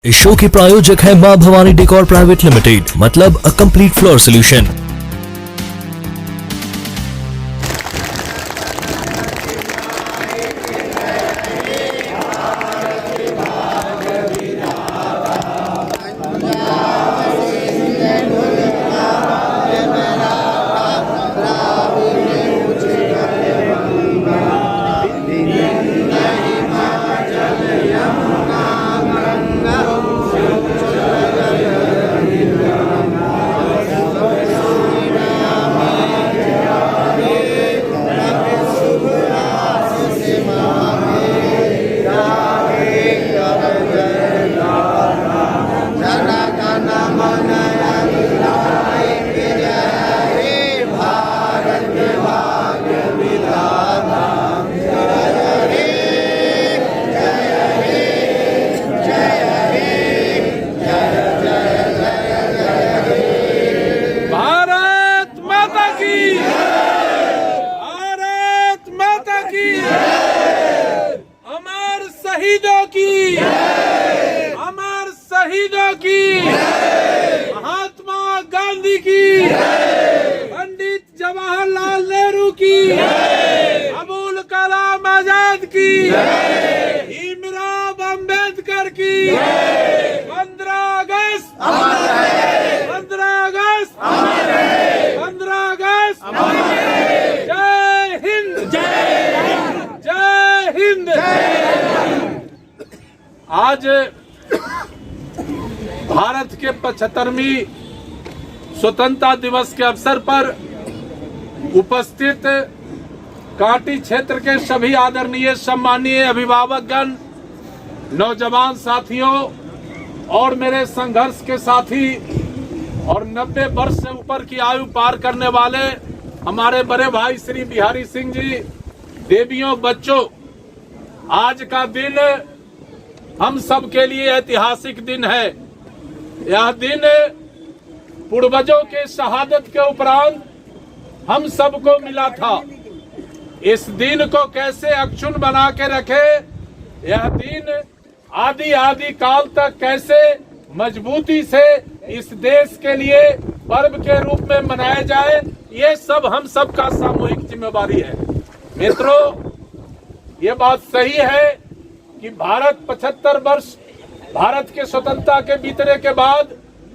इस शो के प्रायोजक है मां भवानी डेकोर प्राइवेट लिमिटेड, मतलब अ कंप्लीट फ्लोर सोल्यूशन। शहीदों की, महात्मा गांधी की, पंडित जवाहरलाल नेहरू की, अबुल कलाम आजाद की, भीमराव अम्बेडकर की, 15 अगस्त 15 अगस्त 15 अगस्त। जय हिंद, जय हिंद। आज भारत के 75वीं स्वतंत्रता दिवस के अवसर पर उपस्थित कांटी क्षेत्र के सभी आदरणीय सम्मानीय अभिभावकगण, नौजवान साथियों और मेरे संघर्ष के साथी और 90 वर्ष से ऊपर की आयु पार करने वाले हमारे बड़े भाई श्री बिहारी सिंह जी, देवियों, बच्चों, आज का दिन हम सब के लिए ऐतिहासिक दिन है। यह दिन पूर्वजों के शहादत के उपरांत हम सबको मिला था। इस दिन को कैसे अक्षुण्ण बना के रखे, यह दिन आदि काल तक कैसे मजबूती से इस देश के लिए पर्व के रूप में मनाया जाए, ये सब हम सब का सामूहिक जिम्मेवारी है। मित्रों, ये बात सही है कि भारत 75 वर्ष भारत के स्वतंत्रता के बीतने के बाद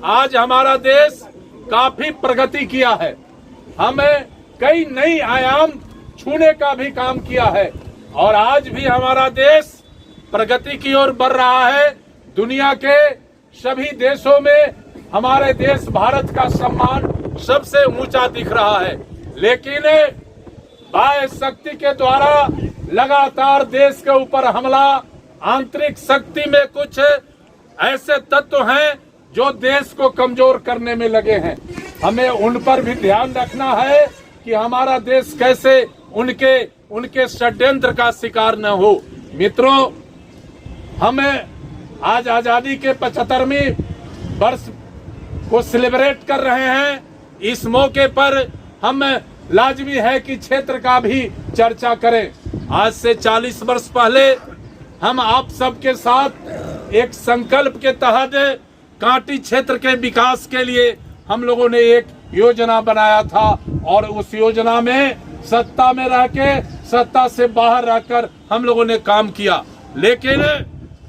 आज हमारा देश काफी प्रगति किया है। हमें कई नई आयाम छूने का भी काम किया है और आज भी हमारा देश प्रगति की ओर बढ़ रहा है। दुनिया के सभी देशों में हमारे देश भारत का सम्मान सबसे ऊंचा दिख रहा है, लेकिन बाह्य शक्ति के द्वारा लगातार देश के ऊपर हमला, आंतरिक शक्ति में कुछ ऐसे तत्व हैं जो देश को कमजोर करने में लगे हैं। हमें उन पर भी ध्यान रखना है कि हमारा देश कैसे उनके षड्यंत्र का शिकार न हो। मित्रों, हमें आज आजादी के 75वें वर्ष को सेलिब्रेट कर रहे हैं। इस मौके पर हम लाजमी है कि क्षेत्र का भी चर्चा करें। आज से 40 वर्ष पहले हम आप सबके साथ एक संकल्प के तहत कांटी क्षेत्र के विकास के लिए हम लोगों ने एक योजना बनाया था और उस योजना में सत्ता में रह के, सत्ता से बाहर रहकर हम लोगों ने काम किया। लेकिन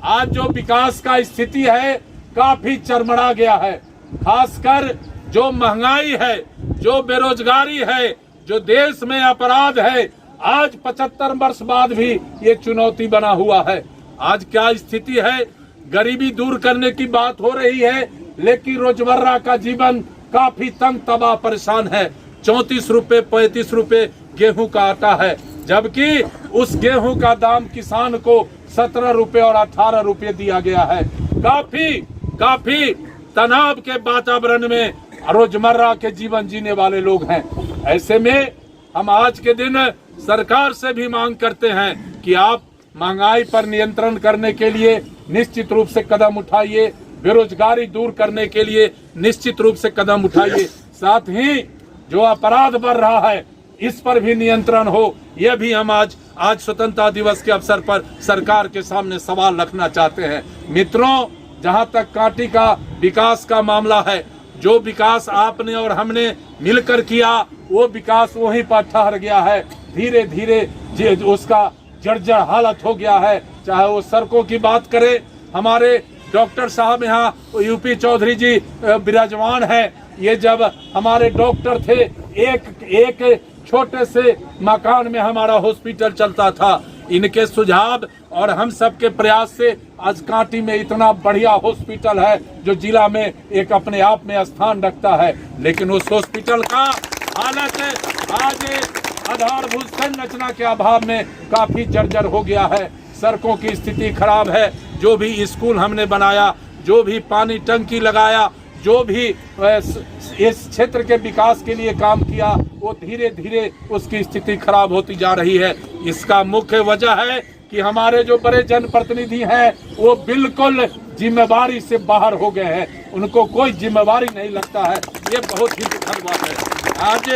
आज जो विकास का स्थिति है काफी चरमरा गया है। खासकर जो महंगाई है, जो बेरोजगारी है, जो देश में अपराध है, आज 75 वर्ष बाद भी ये चुनौती बना हुआ है। आज क्या स्थिति है? गरीबी दूर करने की बात हो रही है, लेकिन रोजमर्रा का जीवन काफी तंग तबाह परेशान है। 34 रुपए 35 रुपए गेहूं का आटा है, जबकि उस गेहूं का दाम किसान को 17 रुपए और 18 रुपए दिया गया है। काफी तनाव के वातावरण में रोजमर्रा के जीवन जीने वाले लोग हैं। ऐसे में हम आज के दिन सरकार से भी मांग करते हैं कि आप महंगाई पर नियंत्रण करने के लिए निश्चित रूप से कदम उठाइए, बेरोजगारी दूर करने के लिए निश्चित रूप से कदम उठाइए। साथ ही जो अपराध बढ़ रहा है इस पर भी नियंत्रण हो। यह भी हम आज स्वतंत्रता दिवस के अवसर पर सरकार के सामने सवाल रखना चाहते हैं। मित्रों, जहां तक कांटी का विकास का मामला है, जो विकास आपने और हमने मिलकर किया वो विकास वहीं पर ठहर गया है। धीरे धीरे उसका जर्जर हालत हो गया है। चाहे वो सड़कों की बात करें, हमारे डॉक्टर साहब यहाँ यूपी चौधरी जी विराजमान है। ये जब हमारे डॉक्टर थे, एक छोटे से मकान में हमारा हॉस्पिटल चलता था। इनके सुझाव और हम सबके प्रयास से आज कांटी में इतना बढ़िया हॉस्पिटल है जो जिला में एक अपने आप में स्थान रखता है। लेकिन उस हॉस्पिटल का हालत आज आधारभूत संरचना के अभाव में काफी जर्जर हो गया है। सड़कों की स्थिति खराब है। जो भी स्कूल हमने बनाया, जो भी पानी टंकी लगाया, जो भी इस क्षेत्र के विकास के लिए काम किया, वो धीरे धीरे उसकी स्थिति खराब होती जा रही है। इसका मुख्य वजह है कि हमारे जो बड़े जनप्रतिनिधि हैं वो बिल्कुल जिम्मेवारी से बाहर हो गए हैं। उनको कोई जिम्मेवारी नहीं लगता है। ये बहुत ही दुखद बात है। आज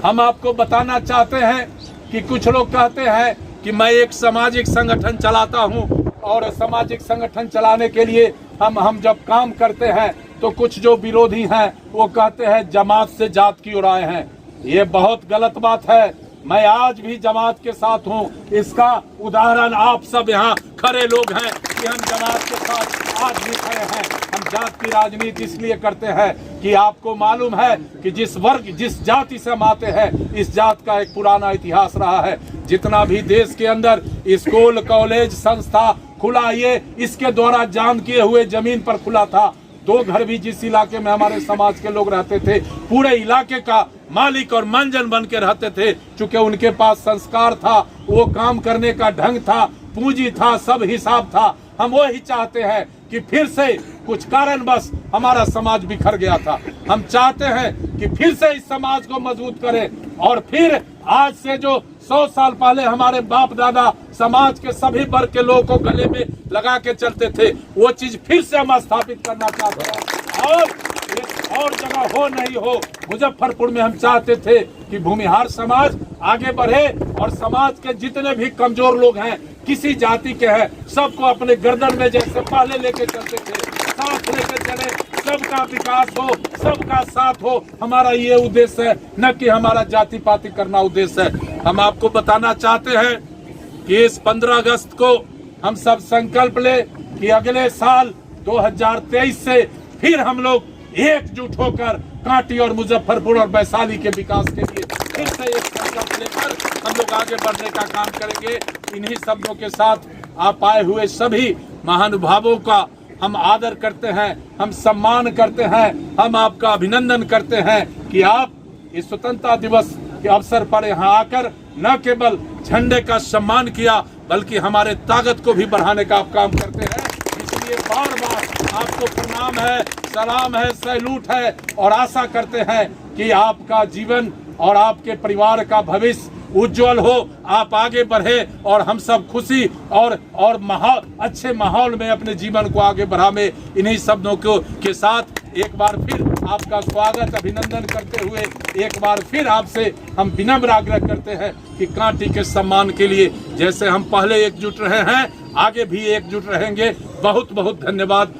हम आपको बताना चाहते हैं कि कुछ लोग कहते हैं कि मैं एक सामाजिक संगठन चलाता हूं और सामाजिक संगठन चलाने के लिए हम जब काम करते हैं तो कुछ जो विरोधी हैं वो कहते हैं जमात से जात की ओर आए हैं। ये बहुत गलत बात है। मैं आज भी जमात के साथ हूं। इसका उदाहरण आप सब यहाँ खड़े लोग हैं कि हम जमात के साथ आज भी खड़े हैं। हम जात की राजनीति इसलिए करते हैं कि आपको मालूम है कि जिस जाति से हम आते हैं, इस जात का एक पुराना इतिहास रहा है। जितना भी देश के अंदर स्कूल, कॉलेज, संस्था खुला, ये इसके द्वारा जान किए हुए जमीन पर खुला था। 2 घर भी जिस इलाके में हमारे समाज के लोग रहते थे, पूरे इलाके का मालिक और मंजन बन के रहते थे। चूंकि उनके पास संस्कार था, वो काम करने का ढंग था, पूंजी था, सब हिसाब था। हम वो ही चाहते हैं कि फिर से कुछ कारणवश हमारा समाज बिखर गया था। हम चाहते हैं कि फिर से इस समाज को मजबूत करें और फिर आज से जो 100 साल पहले हमारे बाप दादा समाज के सभी वर्ग के लोगों को गले में लगा के चलते थे, वो चीज फिर से हम स्थापित करना चाहते हैं। और एक और जगह हो नहीं हो, मुजफ्फरपुर में हम चाहते थे कि भूमिहार समाज आगे बढ़े और समाज के जितने भी कमजोर लोग हैं, किसी जाति के हैं, सबको अपने गर्दन में जैसे पहले लेके चलते थे, साथ लेके चले, सबका विकास हो, सबका साथ हो। हमारा ये उद्देश्य है, न कि हमारा जाति पाति करना उद्देश्य है। हम आपको बताना चाहते हैं कि इस 15 अगस्त को हम सब संकल्प ले कि अगले साल 2023 से फिर हम लोग एकजुट होकर कांटी और मुजफ्फरपुर और वैशाली के विकास के लिए फिर से एक संकल्प लेकर हम लोग आगे बढ़ने का काम करेंगे। इन्हीं शब्दों के साथ आप आए हुए सभी महानुभावों का हम आदर करते हैं, हम सम्मान करते हैं, हम आपका अभिनंदन करते हैं कि आप इस स्वतंत्रता दिवस के अवसर पर यहाँ आकर न केवल झंडे का सम्मान किया बल्कि हमारे ताकत को भी बढ़ाने का आप काम करते हैं। इसलिए बार बार आपको प्रणाम है, सलाम है, सैल्यूट है और आशा करते हैं कि आपका जीवन और आपके परिवार का भविष्य उज्जवल हो, आप आगे बढ़े और हम सब खुशी और अच्छे माहौल में अपने जीवन को आगे बढ़ावे। इन्हीं शब्दों के साथ एक बार फिर आपका स्वागत अभिनंदन करते हुए एक बार फिर आपसे हम विनम्र आग्रह करते हैं कि कांटी के सम्मान के लिए जैसे हम पहले एकजुट रहे हैं, आगे भी एकजुट रहेंगे। बहुत बहुत धन्यवाद।